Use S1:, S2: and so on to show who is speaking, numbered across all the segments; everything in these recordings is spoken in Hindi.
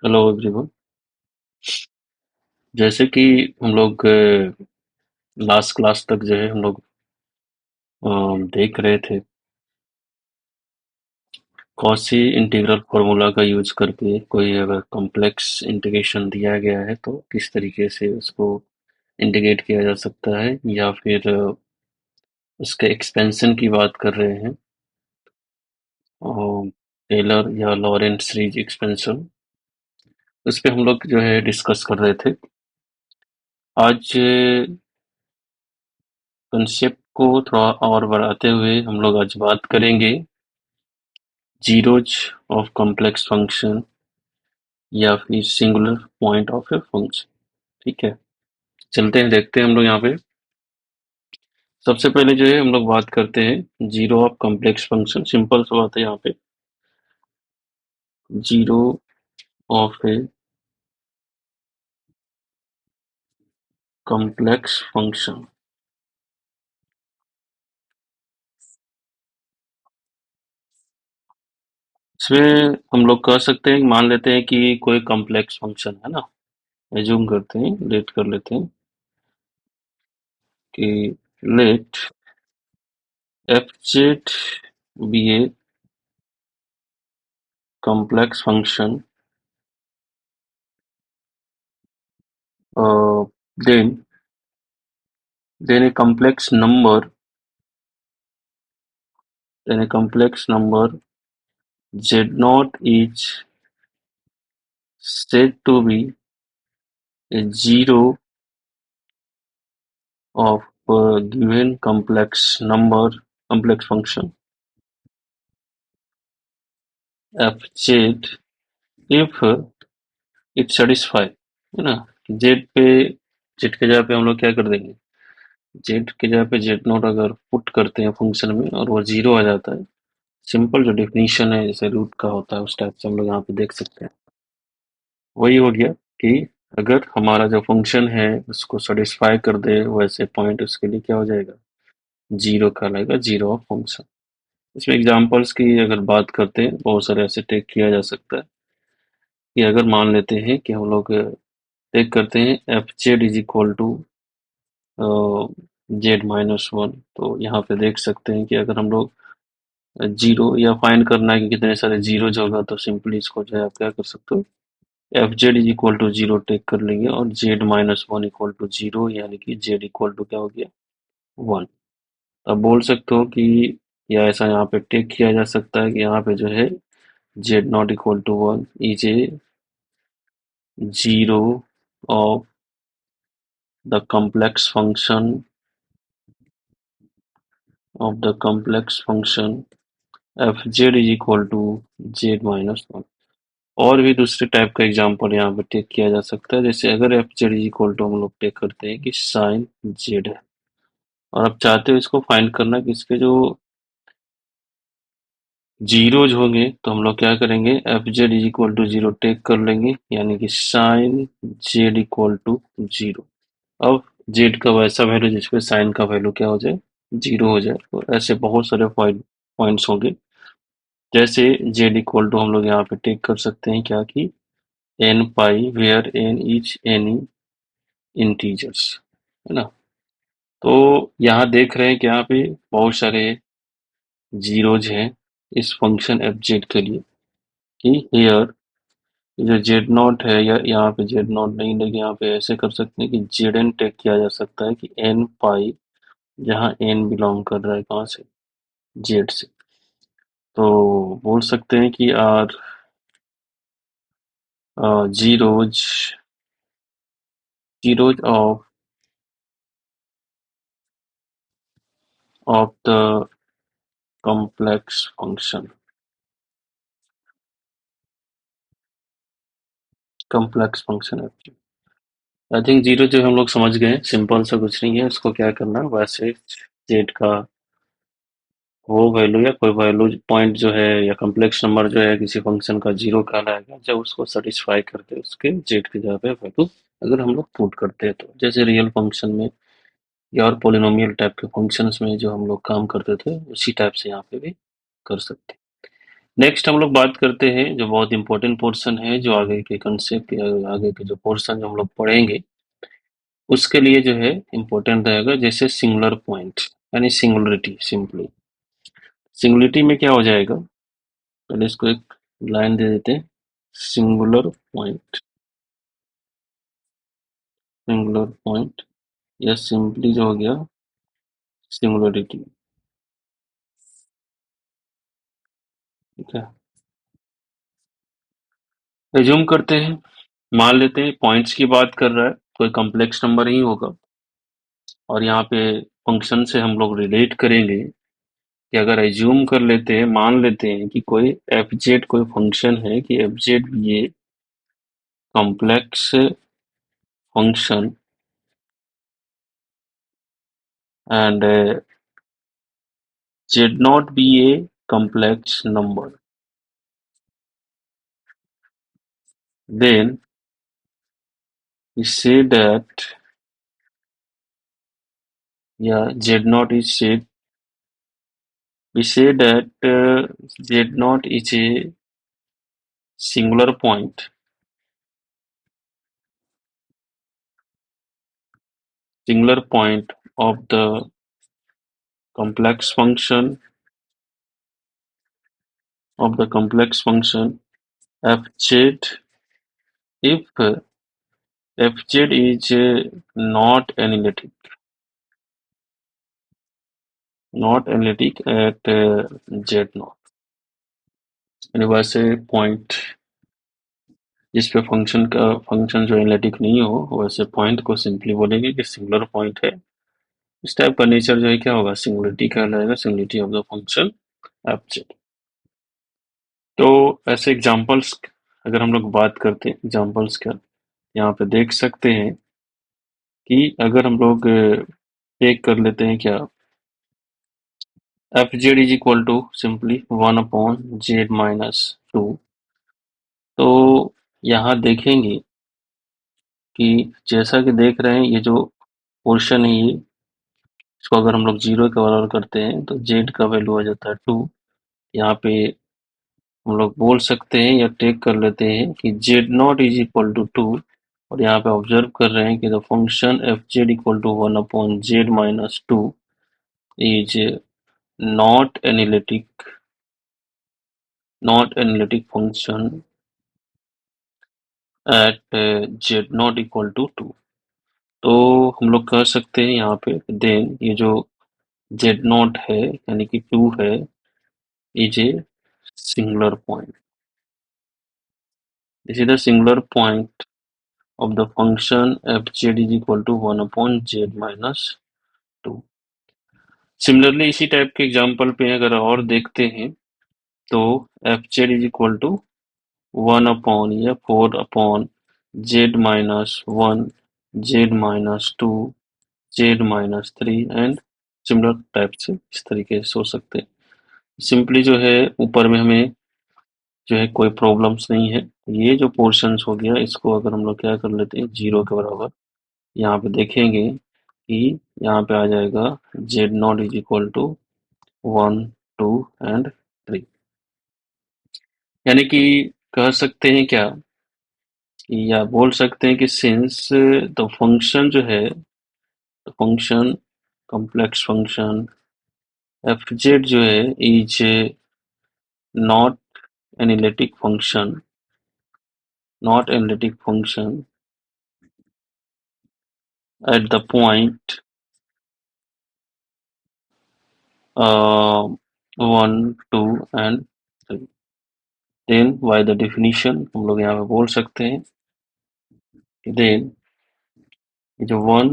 S1: Hello everyone. जैसे कि हम लोग लास्ट क्लास तक जो है हम लोग देख रहे थे कॉची इंटीग्रल फार्मूला का यूज करके कोई अगर कॉम्प्लेक्स इंटीग्रेशन दिया गया है तो किस तरीके से उसको इंटीग्रेट किया जा सकता है, या फिर उसके एक्सपेंशन की बात कर रहे हैं, टेलर या लॉरेंट सीरीज एक्सपेंशन। उस पे हम लोग जो है डिस्कस कर रहे थे। आज कंसेप्ट को थोड़ा और बढ़ाते हुए हम लोग आज बात करेंगे जीरोज ऑफ कॉम्प्लेक्स फंक्शन या फिर singular point of a function. ठीक है, चलते हैं, देखते हैं हम लोग यहाँ पे। सबसे पहले जो है हम लोग बात करते हैं zero of complex function. Simple सा बात है यहाँ पे, zero of A complex function. इसमें हम लोग कह सकते हैं, मान लेते हैं कि कोई कॉम्प्लेक्स फंक्शन है ना, एज्यूम करते हैं, लेट कर लेते हैं कि late F Z be a complex function, uh, then then a complex number then a complex number z naught is said to be a zero of a given complex function f z if it satisfy, है ना। z पे z के जगह पे हम लोग क्या कर देंगे, z के जगह पे z नॉट अगर पुट करते हैं फंक्शन में और वो जीरो आ जाता है, सिंपल जो डेफिनेशन है जैसे रूट का होता है उस टाइप से हम लोग यहाँ पे देख सकते हैं। वही हो गया कि अगर हमारा जो फंक्शन है उसको सेटिस्फाई कर दे वैसे पॉइंट, उसके लिए क्या हो जाएगा, जीरो कहलाएगा, जीरो ऑफ फंक्शन। इसमें एग्जांपल्स की अगर बात करते हैं, बहुत सारे ऐसे टेक किया जा सकता है कि अगर मान लेते हैं कि हम लोग टेक करते हैं F Z is equal to Z minus one, तो यहाँ पे देख सकते हैं कि अगर हम लोग जीरो या फाइंड करना है कि कितने सारे जीरो होगा, तो सिंपली इसको जो है आप क्या कर सकते हो, F Z is equal to zero take कर लेंगे और Z minus one equal to zero, यानी कि जेड इक्वल टू क्या हो गया, वन। अब बोल सकते हो कि, या ऐसा यहाँ पे टेक किया जा सकता है कि यहाँ पे जो है Z not equal to one is a zero of the complex function F Z is equal to Z minus one. और भी दूसरे टाइप का एग्जांपल यहाँ पे टेक किया जा सकता है, जैसे अगर F Z is equal to हम लोग टेक करते हैं कि साइन जेड है, और आप चाहते हो इसको फाइंड करना कि इसके जो जीरोज होंगे, तो हम लोग क्या करेंगे, F Z is equal to zero take कर लेंगे, यानी कि sine Z equal to zero. अब जेड का वैसा वैल्यू जिसपे साइन का वैल्यू क्या हो जाए, जीरो हो जाए। तो ऐसे बहुत सारे पॉइंट्स होंगे, जैसे जेड इक्वल टू हम लोग यहाँ पे टेक कर सकते हैं क्या, कि N pi where N is any integers, है ना। तो यहाँ देख रहे हैं कि यहाँ पे बहुत सारे जीरोज हैं इस फंक्शन एफ जेड के लिए, कि हेयर जो जेड नॉट है, या यहाँ पे जेड नॉट नहीं, लेकिन यहाँ पे ऐसे कर सकते हैं कि जेड एन टेक किया जा सकता है कि एन पाई, जहाँ एन बिलोंग कर रहा है कहाँ से, जेड से। तो बोल सकते हैं कि are zeros zeros of the complex function F. I think zero जो हम लोग समझ गए, सिंपल सा कुछ नहीं है, उसको क्या करना है, वैसे जेड का वो वैल्यू या कोई वैल्यू पॉइंट जो है या कॉम्प्लेक्स नंबर जो है किसी फंक्शन का जीरो कहलाएगा जब उसको सेटिस्फाई करके उसके जेड की जगह पे वैल्यू अगर हम लोग पुट करते हैं, तो जैसे रियल फंक्शन में या और पोलिनोमियल टाइप के फंक्शंस में जो हम लोग काम करते थे, उसी टाइप से यहाँ पे भी कर सकते हैं। नेक्स्ट हम लोग बात करते हैं जो बहुत इंपॉर्टेंट पोर्शन है, जो आगे के कंसेप्ट या आगे के जो पोर्शन जो हम लोग पढ़ेंगे, उसके लिए जो है इम्पोर्टेंट रहेगा, जैसे सिंगुलर पॉइंट यानी सिंगुलरिटी। सिंपली सिंगुलरिटी में क्या हो जाएगा, पहले इसको एक लाइन दे देते हैं, सिंगुलर पॉइंट। सिंगुलर पॉइंट या सिंपली जो हो गया सिंगुलरिटी। ठीक है, रिज्यूम करते हैं, मान लेते हैं पॉइंट्स की बात कर रहा है, कोई कॉम्प्लेक्स नंबर ही होगा, और यहाँ पे फंक्शन से हम लोग रिलेट करेंगे कि अगर एज्यूम कर लेते हैं, मान लेते हैं कि कोई एफ जेड कोई फंक्शन है, कि एफ जेड भी ये complex function and Z not be a complex number, then we say that, yeah, z naught is said, we say that z naught is a singular point, singular point of the complex function, of the complex function fz, if fz is not analytic, not analytic at z naught, यानी वैसे पॉइंट जिस पे फंक्शन जो एनालिटिक नहीं हो, वैसे पॉइंट को सिंपली बोलेंगे कि सिंगुलर पॉइंट है। इस टाइप का नेचर जो है क्या होगा, सिंगुलरिटी कहलाएगा, singularity of the function abject. तो ऐसे एग्जांपल्स अगर हम लोग बात करते हैं, एग्जांपल्स का यहाँ पे देख सकते हैं कि अगर हम लोग टेक कर लेते हैं क्या, F Z is equal to simply 1/z-2, तो यहाँ देखेंगे कि जैसा कि देख रहे हैं, ये जो पोर्शन है, ये इसको अगर हम लोग जीरो के बराबर करते हैं तो जेड का वैल्यू आ जाता है 2। यहाँ पे हम लोग बोल सकते हैं या टेक कर लेते हैं कि Z not is equal to 2, और यहाँ पे ऑब्जर्व कर रहे हैं कि the function F Z equal to 1/z-2 is not analytic function at Z not equal to 2। तो हम लोग कह सकते हैं यहाँ पे, देन ये जो जेड नॉट है यानी कि 2 है, is a singular point. This is the singular point of the function fz is equal to 1/z-2. Similarly इसी टाइप के एग्जांपल पे अगर और देखते हैं, तो fz is equal to 1 या 4/z-1, z-2, z-3 and similar type से इस तरीके से हो सकते हैं। सिंपली जो है ऊपर में हमें जो है कोई प्रॉब्लम्स नहीं है। ये जो पोर्शंस हो गया, इसको अगर हम लोग क्या कर लेते हैं, जीरो के बराबर, यहाँ पे देखेंगे कि यहाँ पे आ जाएगा Z not is equal to 1, 2 and 3। यानी कि कह सकते हैं क्या, या बोल सकते हैं कि सिंस द फंक्शन जो है, function complex function F Z जो है is not analytic function, not analytic function at the point 1, 2 and 3। Then by the definition हम लोग यहाँ पे बोल सकते हैं कि देन जो 1,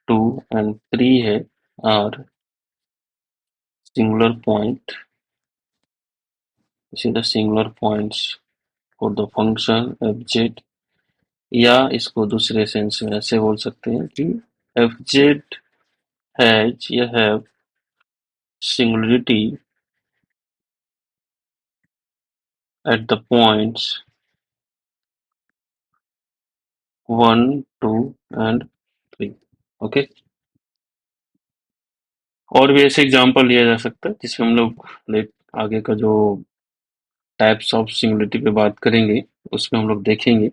S1: 2 एंड 3 है आर सिंगुलर पॉइंट, इसी the singular points for the function F Z, या इसको दूसरे सेंस में ऐसे बोल सकते हैं कि एफ जेड हैज या have singularity at the points 1, 2 and 3। Okay, और भी ऐसे एग्जांपल लिया जा सकता है जिसमें हम लोग लाइक आगे का जो टाइप्स ऑफ सिंगुलरिटी पे बात करेंगे, उसमें हम लोग देखेंगे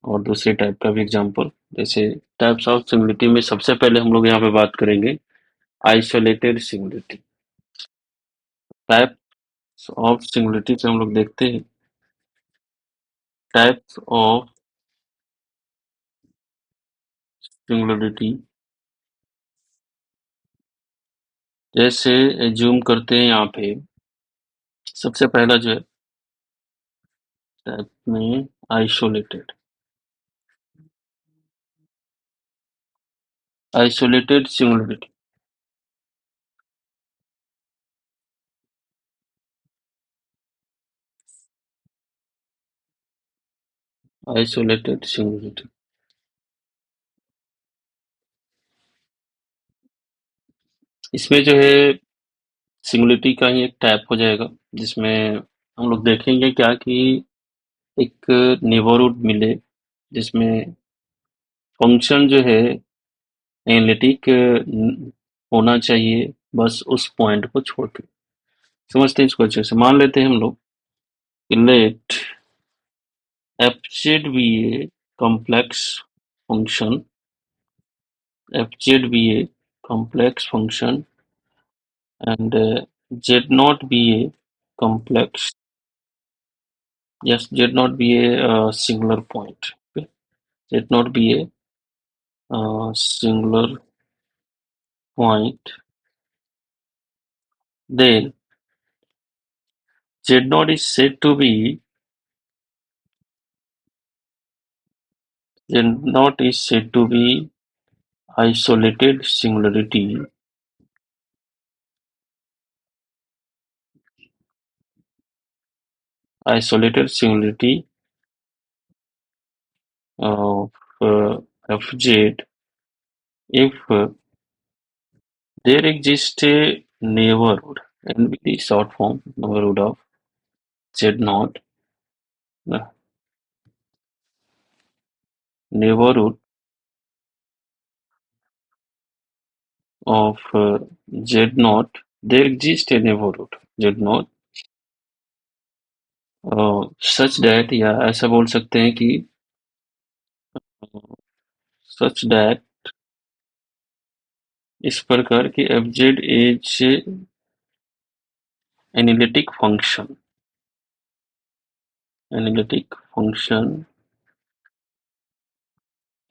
S1: और दूसरे टाइप का भी एग्जांपल। जैसे टाइप्स ऑफ सिंगुलरिटी में सबसे पहले हम लोग यहाँ पे बात करेंगे isolated singularity. Types of singularity से हम लोग देखते हैं टाइप्स ऑफ सिंगुलरिटी। जैसे एज्यूम करते हैं यहाँ पे सबसे पहला जो है टाइप में isolated. Isolated singularity, isolated singularity. इसमें जो है सिंगुलरिटी का ही एक टाइप हो जाएगा, जिसमें हम लोग देखेंगे क्या कि एक नेबरहुड मिले जिसमें फंक्शन जो है एनालिटिक होना चाहिए, बस उस पॉइंट को छोड़ के। समझते हैं इसको अच्छे से। मान लेते हैं हम लोग let F Z be a complex function, F Z be a complex function and z not be a complex, yes, z not be a singular point. Okay, z not be a singular point, then z naught is said to be, z naught is said to be isolated singularity, isolated singularity of fz if there exists a neighborhood, and with the short form neighborhood of z naught, uh, neighborhood of z naught, there exists a neighborhood z naught such that, या ऐसा बोल सकते हैं कि such that, इस प्रकार की F Z is analytic function, analytic function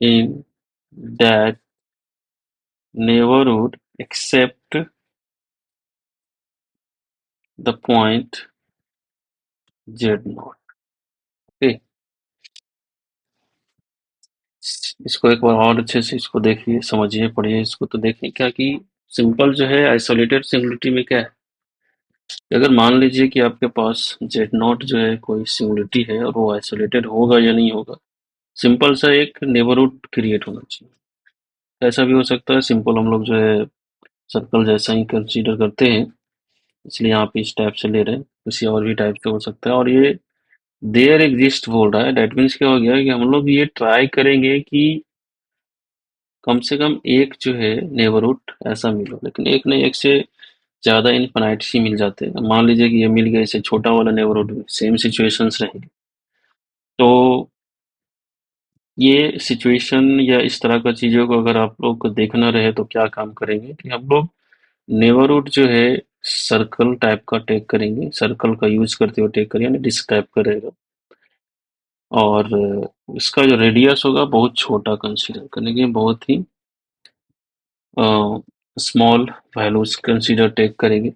S1: in that neighborhood except the point z naught। Okay, इसको एक बार और अच्छे से इसको देखिए, समझिए, पढ़िए इसको। तो देखिए क्या कि सिंपल जो है आइसोलेटेड सिंगुलरिटी में क्या है, अगर मान लीजिए कि आपके पास जेड नॉट जो है कोई सिंगुलरिटी है और वो आइसोलेटेड होगा या नहीं होगा, सिंपल सा एक नेबरहुड क्रिएट होना चाहिए। ऐसा भी हो सकता है, सिंपल हम लोग जो है सर्कल जैसा ही कंसीडर करते हैं, इसलिए यहाँ पे इस टाइप से ले रहे हैं। किसी और भी टाइप से हो सकता है। और ये देयर एग्जिस्ट बोल रहा है, डेट मीन्स क्या हो गया कि हम लोग ये ट्राई करेंगे कि कम से कम एक जो है नेबरहुड ऐसा मिलो, लेकिन एक नहीं, एक से ज़्यादा इनफिनाइट ही मिल जाते हैं। मान लीजिए कि ये मिल गया, इससे छोटा वाला नेबरहुड में सेम सिचुएशंस रहेंगे। तो ये सिचुएशन या इस तरह का चीज़ों को अगर आप लोग को देखना रहे तो क्या काम करेंगे कि हम लोग नेबरहुड जो है सर्कल टाइप का टेक करेंगे, सर्कल का यूज करते हुए टेक करेंगे, यानी डिस्क टाइप का रहेगा। और इसका जो रेडियस होगा बहुत छोटा कंसीडर करेंगे, बहुत ही स्मॉल वैल्यूज कंसीडर टेक करेंगे।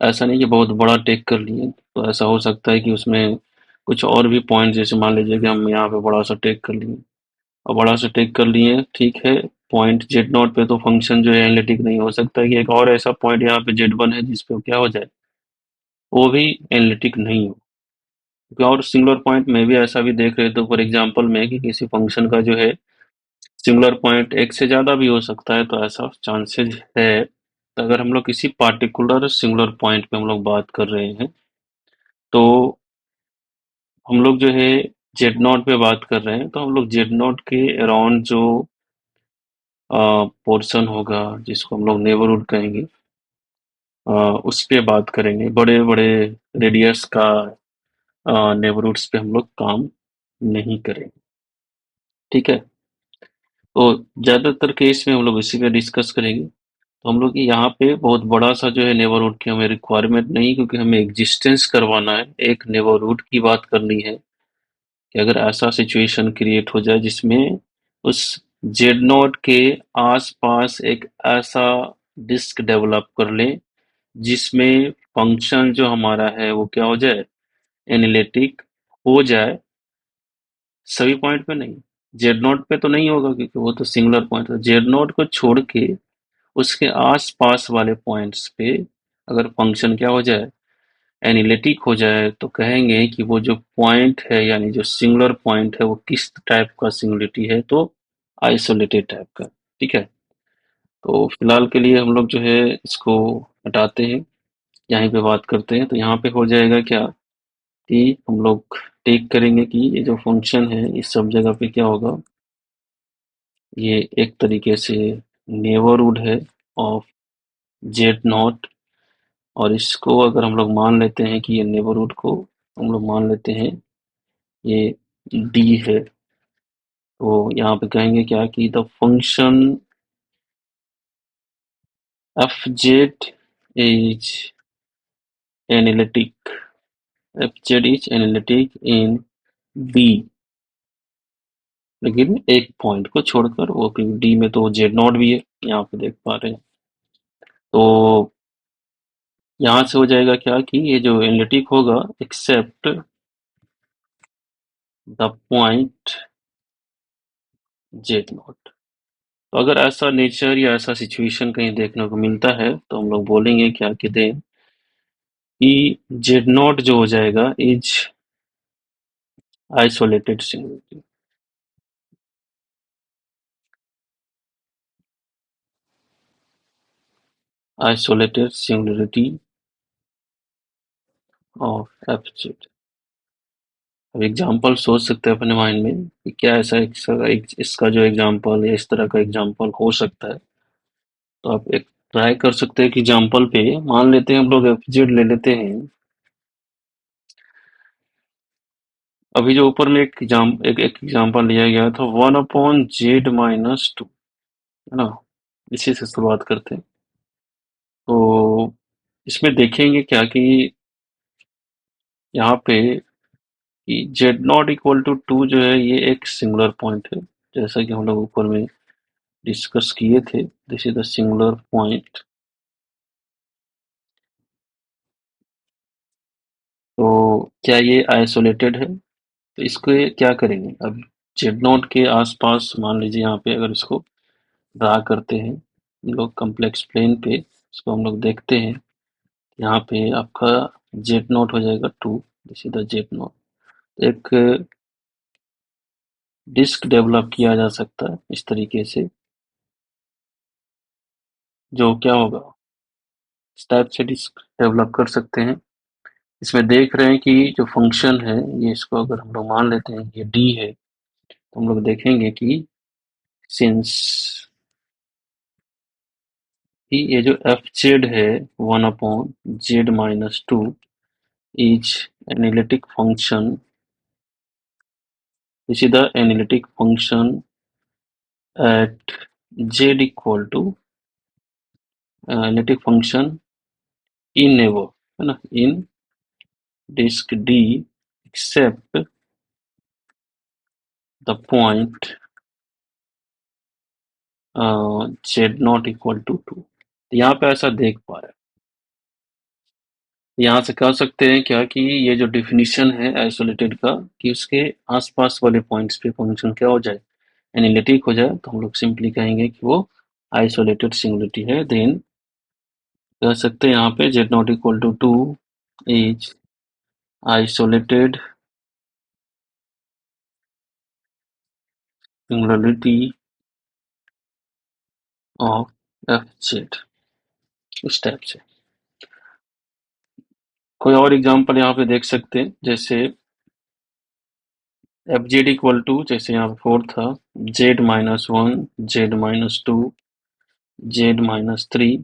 S1: ऐसा नहीं कि बहुत बड़ा टेक कर लिए, तो ऐसा हो सकता है कि उसमें कुछ और भी पॉइंट, जैसे मान लीजिए कि हम यहाँ पे बड़ा सा टेक कर लिए और बड़ा सा टेक कर लिए, ठीक है, पॉइंट जेड नॉट पे तो फंक्शन जो है एनालिटिक नहीं हो सकता है कि एक और ऐसा पॉइंट यहाँ पे जेड वन है जिसपे वो क्या हो जाए, वो भी एनालिटिक नहीं हो। क्योंकि और सिंगुलर पॉइंट में भी ऐसा भी देख रहे थे फॉर एग्जाम्पल में कि किसी फंक्शन का जो है सिंगुलर पॉइंट एक से ज़्यादा भी हो सकता है, तो ऐसा चांसेस है। तो अगर हम लोग किसी पार्टिकुलर सिंगुलर पॉइंट पे हम लोग बात कर रहे हैं, तो हम लोग जो है जेड नॉट पे बात कर रहे हैं, तो हम लोग जेड नॉट के अराउंड जो पोर्शन होगा, जिसको हम लोग नेबरहुड कहेंगे, उस पे बात करेंगे, बड़े बड़े रेडियस का नेबरहुड्स पे हम लोग काम नहीं करेंगे। ठीक है, तो ज्यादातर केस में हम लोग इसी पे डिस्कस करेंगे। तो हम लोग यहाँ पे बहुत बड़ा सा जो है नेबरहुड की हमें रिक्वायरमेंट नहीं, क्योंकि हमें एग्जिस्टेंस करवाना है, एक नेबरहुड की बात करनी है कि अगर ऐसा सिचुएशन क्रिएट हो जाए जिसमें उस जेड नोट के आसपास एक ऐसा डिस्क डेवलप कर ले जिसमें फंक्शन जो हमारा है वो क्या हो जाए, एनालिटिक हो जाए। सभी पॉइंट पे नहीं, जेड नोट पे तो नहीं होगा क्योंकि वो तो सिंगुलर पॉइंट है। जेड नोट को छोड़ के उसके आस-पास वाले पॉइंट्स पे अगर फंक्शन क्या हो जाए, एनालिटिक हो जाए, तो कहेंगे कि वो जो पॉइंट है यानी जो सिंगुलर पॉइंट है वो किस टाइप का सिंगुलरिटी है, तो आइसोलेटेड टाइप का। ठीक है, तो फिलहाल के लिए हम लोग जो है इसको हटाते हैं, यहीं पे बात करते हैं। तो यहाँ पे हो जाएगा क्या कि हम लोग टेक करेंगे कि ये जो फंक्शन है इस सब जगह पे क्या होगा, ये एक तरीके से नेबरहुड है ऑफ जेड नॉट। और इसको अगर हम लोग मान लेते हैं कि ये नेबरहुड को हम लोग मान लेते हैं ये डी है, तो यहाँ पे कहेंगे क्या कि the function F Z is analytic, F Z is analytic in B, लेकिन एक पॉइंट को छोड़कर, वो क्योंकि डी में तो जेड नॉट भी है, यहाँ पे देख पा रहे हैं। तो यहाँ से हो जाएगा क्या कि ये जो एनालिटिक होगा except the point Z not. तो अगर ऐसा नेचर या ऐसा सिचुएशन कहीं देखने को मिलता है तो हम लोग बोलेंगे क्या कि दें कि जेड नॉट जो हो जाएगा is isolated singularity, isolated singularity of F Z. अब एग्जाम्पल सोच सकते हैं अपने माइंड में कि क्या ऐसा इसका जो एग्जाम्पल या इस तरह का एग्जाम्पल हो सकता है। तो आप एक ट्राई कर सकते हैं कि एग्जाम्पल पे मान लेते हैं हम लोग एफ जेड ले लेते हैं। अभी जो ऊपर में एक एग्जाम्पल लिया गया था 1/z-2, है ना, इसी से शुरुआत करते हैं। तो इसमें देखेंगे क्या कि यहाँ पे कि जेड नॉट इक्वल टू 2 जो है ये एक सिंगुलर पॉइंट है, जैसा कि हम लोग ऊपर में डिस्कस किए थे। This is the singular point. तो क्या ये आइसोलेटेड है? तो इसको क्या करेंगे अब, जेड नॉट के आसपास मान लीजिए यहाँ पे अगर इसको ड्रा करते हैं हम लोग कॉम्प्लेक्स प्लेन पे, इसको हम लोग देखते हैं। यहाँ पे आपका जेड नॉट हो जाएगा 2, this is the Z not. एक डिस्क डेवलप किया जा सकता है इस तरीके से, जो क्या होगा, इस टाइप से डिस्क डेवलप कर सकते हैं। इसमें देख रहे हैं कि जो फंक्शन है ये, इसको अगर हम लोग मान लेते हैं ये डी है, तो हम लोग देखेंगे कि सिंस कि ये जो एफ जेड है 1/z-2 is analytic function, this is the analytic function at z equal to analytic function in neighbour, है ना, in disc D except the point z not equal to 2। यहाँ पे ऐसा देख पा रहे हैं, यहाँ से कह सकते हैं क्या कि ये जो डिफिनीशन है आइसोलेटेड का, कि उसके आसपास वाले पॉइंट्स पे फंक्शन क्या हो जाए, एनालिटिक हो जाए, तो हम लोग सिंपली कहेंगे कि वो आइसोलेटेड सिंगुलरिटी है। देन कह सकते हैं यहाँ पे z not equal to 2 is isolated singularity of F Z, इस टाइप से। कोई और एग्जांपल यहाँ पे देख सकते हैं, जैसे एफ जेड इक्वल टू, जैसे यहाँ पे 4 था, z-1, z-2, z-3,